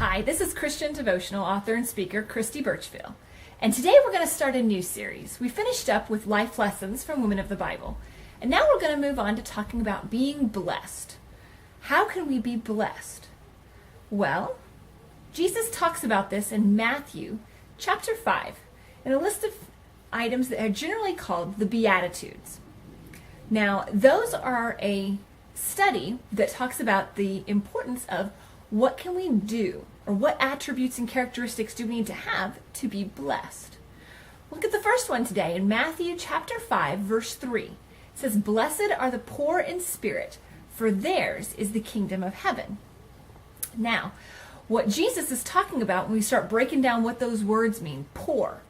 Hi, this is Christian Devotional author and speaker Christy Birchfield, and today we're going to start a new series. We finished up with life lessons from women of the Bible, and now we're going to move on to talking about being blessed. How can we be blessed? Well, Jesus talks about this in Matthew chapter 5 in a list of items that are generally called the Beatitudes. Now, those are a study that talks about the importance of what can we do, or what attributes and characteristics do we need to have to be blessed. Look at the first one today in Matthew chapter 5, verse 3. It says, "Blessed are the poor in spirit, for theirs is the kingdom of heaven." Now, what Jesus is talking about when we start breaking down what those words mean, poor.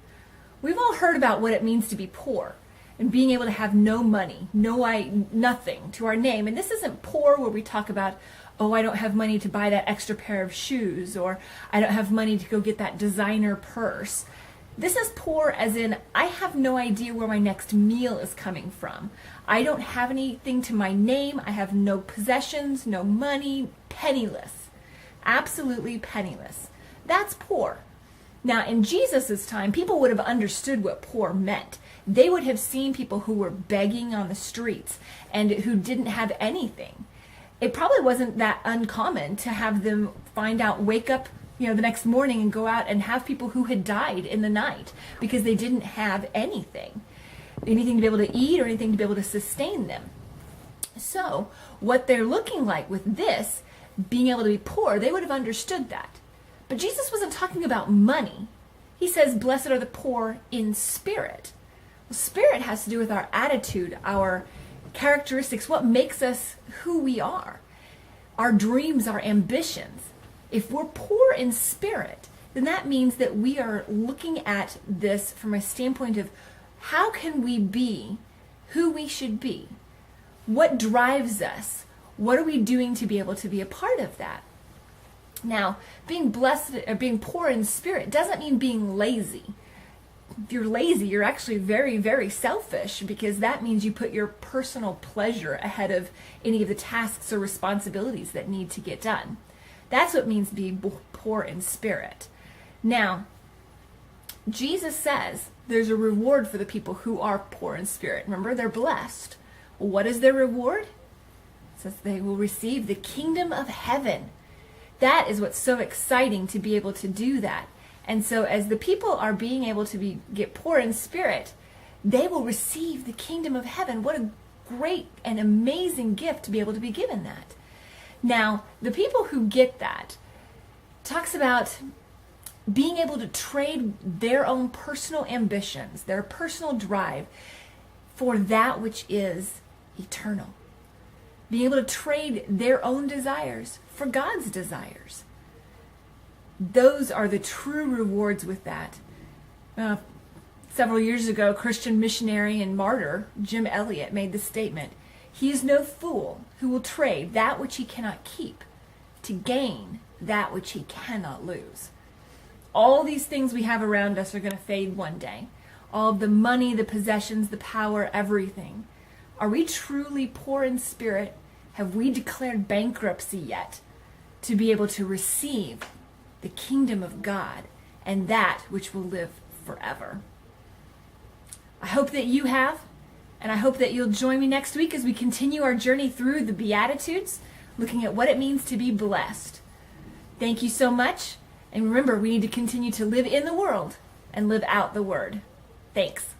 We've all heard about what it means to be poor and being able to have no money, nothing to our name. And this isn't poor where we talk about, oh, I don't have money to buy that extra pair of shoes, or I don't have money to go get that designer purse. This is poor as in, I have no idea where my next meal is coming from. I don't have anything to my name. I have no possessions, no money, penniless. Absolutely penniless. That's poor. Now, in Jesus' time, people would have understood what poor meant. They would have seen people who were begging on the streets and who didn't have anything. It probably wasn't that uncommon to have them wake up, the next morning and go out and have people who had died in the night because they didn't have anything to be able to eat or anything to be able to sustain them. So what they're looking like with this, being able to be poor, they would have understood that. But Jesus wasn't talking about money. He says, blessed are the poor in spirit. Well, spirit has to do with our attitude, our characteristics, what makes us who we are, our dreams, our ambitions. If we're poor in spirit, then that means that we are looking at this from a standpoint of how can we be who we should be? What drives us? What are we doing to be able to be a part of that? Now, being blessed or being poor in spirit doesn't mean being lazy. If you're lazy, you're actually very, very selfish, because that means you put your personal pleasure ahead of any of the tasks or responsibilities that need to get done. That's what it means to be poor in spirit. Now, Jesus says there's a reward for the people who are poor in spirit. Remember, they're blessed. Well, what is their reward? It says they will receive the kingdom of heaven. That is what's so exciting, to be able to do that. And so as the people are being able to get poor in spirit, they will receive the kingdom of heaven. What a great and amazing gift to be able to be given that. Now, the people who get that talks about being able to trade their own personal ambitions, their personal drive, for that which is eternal. Being able to trade their own desires for God's desires. Those are the true rewards with that. Several years ago, Christian missionary and martyr Jim Elliot made the statement, "He is no fool who will trade that which he cannot keep to gain that which he cannot lose." All these things we have around us are going to fade one day. All the money, the possessions, the power, everything. Are we truly poor in spirit? Have we declared bankruptcy yet to be able to receive the kingdom of God and that which will live forever? I hope that you have, and I hope that you'll join me next week as we continue our journey through the Beatitudes, looking at what it means to be blessed. Thank you so much, and remember, we need to continue to live in the world and live out the word. Thanks.